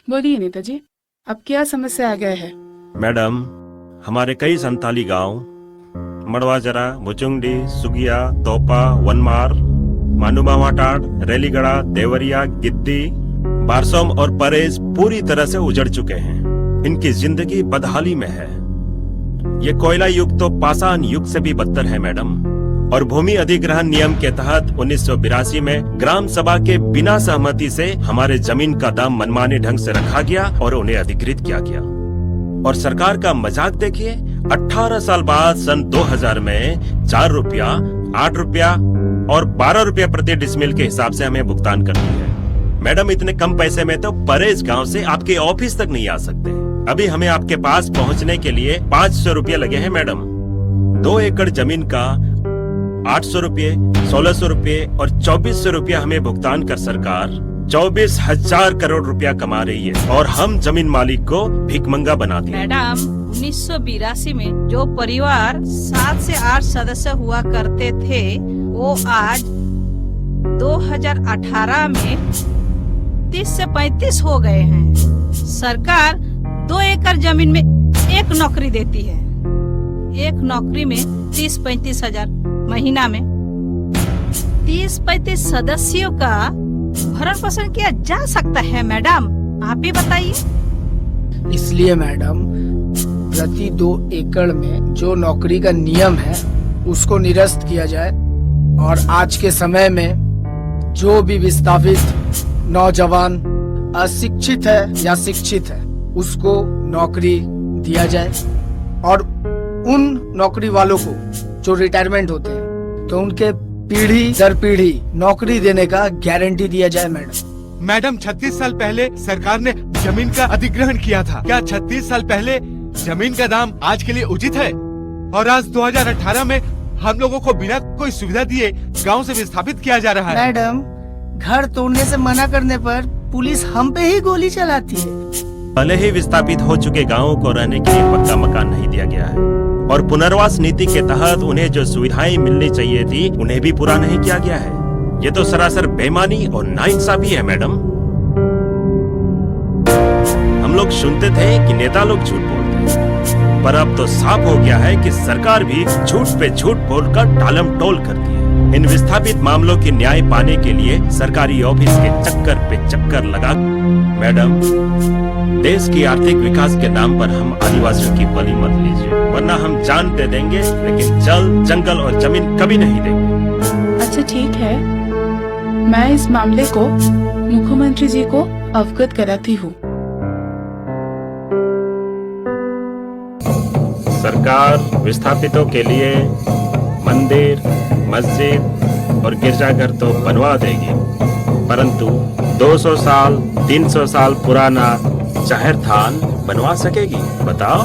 बोलिए नेताजी, अब क्या समस्या आ गया है? मैडम, हमारे कई संताली गांव मड़वाजरा, मुचुंगडी, सुगिया, तोपा, वनमार, मानुबावाटाड़, रेलीगढ़ा, देवरिया, गिद्दी, बारसोम और परेज पूरी तरह से उजड़ चुके हैं। इनकी जिंदगी बदहाली में है। ये कोयला युग तो पाषाण युग से भी बदतर है मैडम। और भूमि अधिग्रहण नियम के तहत 1982 में ग्राम सभा के बिना सहमति से हमारे जमीन का दाम मनमाने ढंग से रखा गया और उन्हें अधिकृत किया गया। और सरकार का मजाक देखिए, 18 साल बाद सन 2000 में 4 रुपया, 8 रुपया और 12 रुपया प्रति डिसमिल के हिसाब से हमें भुगतान करती है। मैडम, इतने कम पैसे में तो परेज गांव से आपके ऑफिस तक नहीं आ सकते। अभी हमें आपके पास पहुंचने के लिए 500 रुपया लगे हैं मैडम। 2 एकड़ जमीन का 800 रुपये, 1600 रुपये और 2400 रुपया हमें भुगतान कर सरकार 24,000 करोड़ रुपया कमा रही है और हम जमीन मालिक को भिखमंगा बना दिए। मैडम, 1982 में जो परिवार 7 से 8 सदस्य हुआ करते थे, वो आज 2018 में 30 से 35 हो गए हैं। सरकार 2 एकड़ जमीन में एक नौकरी देती है। एक नौकरी में 30-35 हजार महीना में। 30-35 सदस्यों का भरण पोषण किया जा सकता है मैडम? आप ही बताइए। इसलिए मैडम, प्रति 2 एकड़ में जो नौकरी का नियम है उसको निरस्त किया जाए और आज के समय में जो भी विस्थापित नौजवान अशिक्षित है या शिक्षित है उसको नौकरी दिया जाए। और उन नौकरी वालों को जो रिटायरमेंट होते हैं तो उनके पीढ़ी दर पीढ़ी नौकरी देने का गारंटी दिया जाए मैडम। 36 साल पहले सरकार ने जमीन का अधिग्रहण किया था। क्या 36 साल पहले जमीन का दाम आज के लिए उचित है? और आज 2018 में हम लोगों को बिना कोई सुविधा दिए गांव से विस्थापित किया जा रहा है। मैडम, घर तोड़ने से मना करने पर पुलिस हम पे ही गोली चलाती है। भले ही विस्थापित हो चुके गांवों को रहने के लिए पक्का मकान नहीं दिया गया है और पुनर्वास नीति के तहत उन्हें जो सुविधाएं मिलनी चाहिए थी उन्हें भी पूरा नहीं किया गया है। ये तो सरासर बेईमानी और नाइंसाफी है मैडम। हम लोग सुनते थे कि नेता लोग झूठ बोलते हैं, पर अब तो साफ हो गया है कि सरकार भी झूठ पे झूठ बोलकर टालम टोल करती है। इन विस्थापित मामलों की न्याय पाने के लिए सरकारी ऑफिस के चक्कर पे चक्कर लगा। मैडम, देश की आर्थिक विकास के नाम पर हम आदिवासियों की बलि मत लीजिए, वरना हम जान दे देंगे लेकिन जल, जंगल और जमीन कभी नहीं देंगे। अच्छा ठीक है, मैं इस मामले को मुख्यमंत्री जी को अवगत कराती हूँ। सरकार विस्थापितों के लिए मंदिर, मस्जिद और गिरजाघर तो बनवा देगी, परंतु 200 साल, 300 साल पुराना जहर थान बनवा सकेगी? बताओ।